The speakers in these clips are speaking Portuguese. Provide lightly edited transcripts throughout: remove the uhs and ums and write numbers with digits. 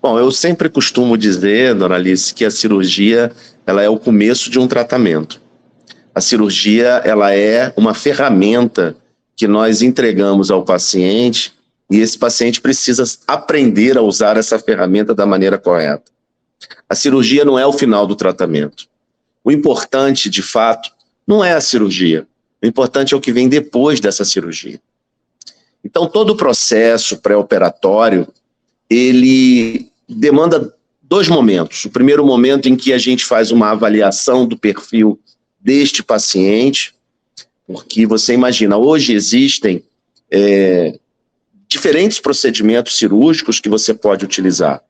Bom, eu sempre costumo dizer, dona Alice, que a cirurgia ela é o começo de um tratamento. A cirurgia ela é uma ferramenta que nós entregamos ao paciente e esse paciente precisa aprender a usar essa ferramenta da maneira correta. A cirurgia não é o final do tratamento. O importante, de fato, não é a cirurgia. O importante é o que vem depois dessa cirurgia. Então, todo o processo pré-operatório, ele demanda dois momentos. O primeiro momento em que a gente faz uma avaliação do perfil deste paciente, porque você imagina, hoje existem diferentes procedimentos cirúrgicos que você pode utilizar.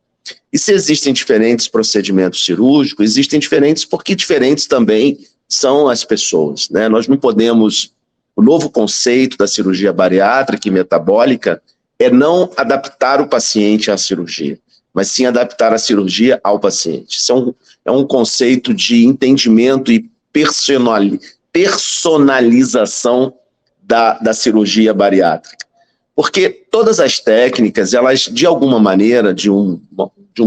E se existem diferentes procedimentos cirúrgicos, existem diferentes porque diferentes também são as pessoas, né? Nós não podemos... O novo conceito da cirurgia bariátrica e metabólica é não adaptar o paciente à cirurgia, mas sim adaptar a cirurgia ao paciente. Isso é um conceito de entendimento e personalização da cirurgia bariátrica. Porque todas as técnicas, elas, de alguma maneira, de um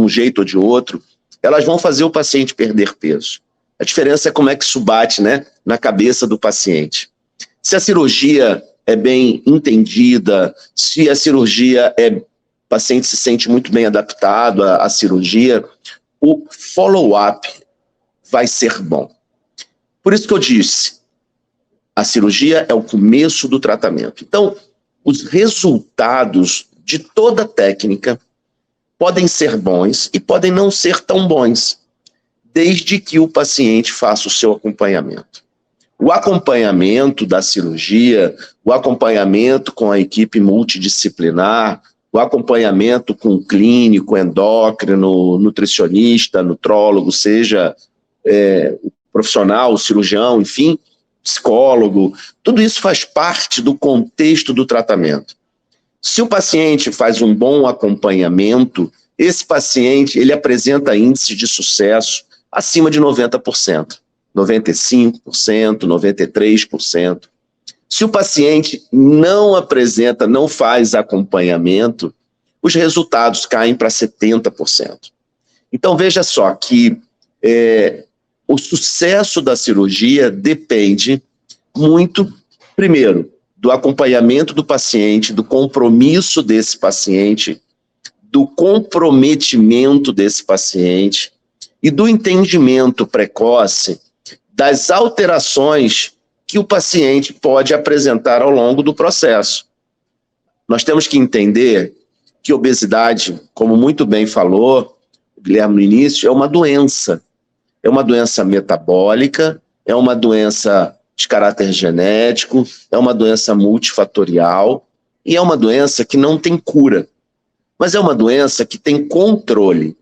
jeito ou de outro, elas vão fazer o paciente perder peso. A diferença é como é que isso bate, né, na cabeça do paciente. Se a cirurgia é bem entendida, se a cirurgia o paciente se sente muito bem adaptado à cirurgia, o follow-up vai ser bom. Por isso que eu disse, a cirurgia é o começo do tratamento. Então, os resultados de toda técnica podem ser bons e podem não ser tão bons, desde que o paciente faça o seu acompanhamento. O acompanhamento da cirurgia, o acompanhamento com a equipe multidisciplinar, o acompanhamento com o clínico, endócrino, nutricionista, nutrólogo, seja o profissional, o cirurgião, enfim, psicólogo, tudo isso faz parte do contexto do tratamento. Se o paciente faz um bom acompanhamento, esse paciente ele apresenta índices de sucesso acima de 90%. 95%, 93%. Se o paciente não apresenta, não faz acompanhamento, os resultados caem para 70%. Então, veja só que o sucesso da cirurgia depende muito, primeiro, do acompanhamento do paciente, do compromisso desse paciente, do comprometimento desse paciente e do entendimento precoce das alterações que o paciente pode apresentar ao longo do processo. Nós temos que entender que obesidade, como muito bem falou o Guilherme no início, é uma doença. É uma doença metabólica, é uma doença de caráter genético, é uma doença multifatorial e é uma doença que não tem cura, mas é uma doença que tem controle.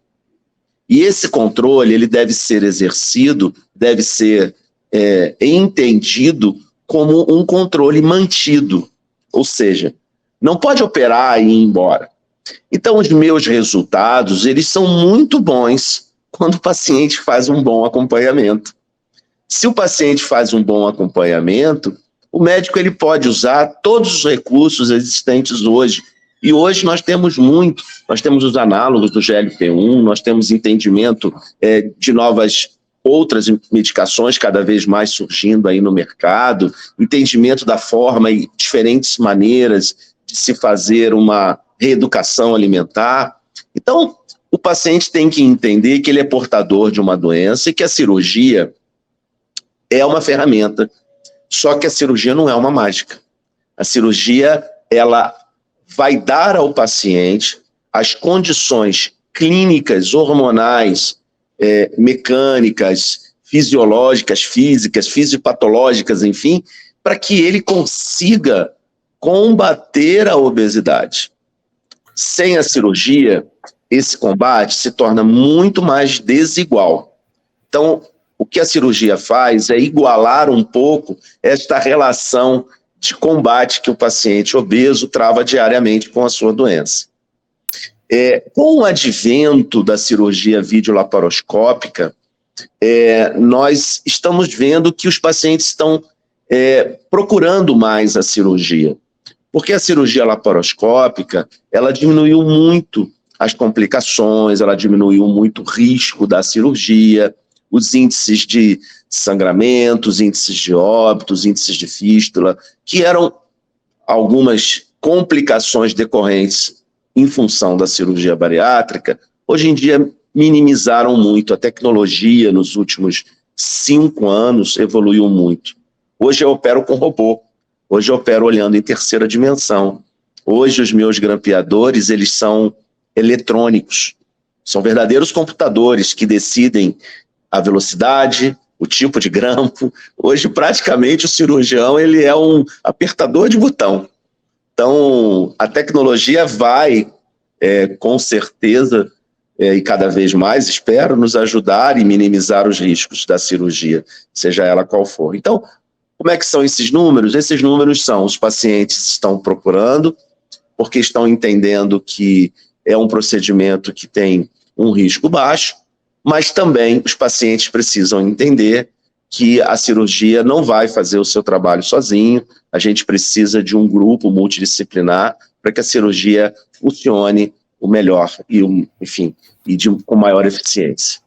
E esse controle ele deve ser exercido, deve ser entendido como um controle mantido, ou seja, não pode operar e ir embora. Então, os meus resultados, eles são muito bons quando o paciente faz um bom acompanhamento. Se o paciente faz um bom acompanhamento, o médico ele pode usar todos os recursos existentes hoje. E hoje nós temos muito, nós temos os análogos do GLP-1, nós temos entendimento de outras medicações cada vez mais surgindo aí no mercado, entendimento da forma e diferentes maneiras de se fazer uma reeducação alimentar. Então, o paciente tem que entender que ele é portador de uma doença e que a cirurgia é uma ferramenta, só que a cirurgia não é uma mágica. A cirurgia, ela vai dar ao paciente as condições clínicas, hormonais, mecânicas, fisiológicas, físicas, fisiopatológicas, enfim, para que ele consiga combater a obesidade. Sem a cirurgia, esse combate se torna muito mais desigual. Então, o que a cirurgia faz é igualar um pouco esta relação de combate que o paciente obeso trava diariamente com a sua doença. Com o advento da cirurgia videolaparoscópica, nós estamos vendo que os pacientes estão procurando mais a cirurgia, porque a cirurgia laparoscópica ela diminuiu muito as complicações, ela diminuiu muito o risco da cirurgia, os índices de sangramento, os índices de óbito, os índices de fístula, que eram algumas complicações decorrentes em função da cirurgia bariátrica, hoje em dia minimizaram muito. A tecnologia nos últimos 5 anos evoluiu muito. Hoje eu opero com robô, hoje eu opero olhando em terceira dimensão. Hoje os meus grampeadores, eles são eletrônicos, são verdadeiros computadores que decidem a velocidade, o tipo de grampo. Hoje praticamente o cirurgião ele é um apertador de botão. Então a tecnologia vai com certeza e cada vez mais, espero, nos ajudar e minimizar os riscos da cirurgia, seja ela qual for. Então, como é que são esses números? Esses números são: os pacientes estão procurando, porque estão entendendo que é um procedimento que tem um risco baixo, mas também os pacientes precisam entender que a cirurgia não vai fazer o seu trabalho sozinho, a gente precisa de um grupo multidisciplinar para que a cirurgia funcione o melhor e, com maior eficiência.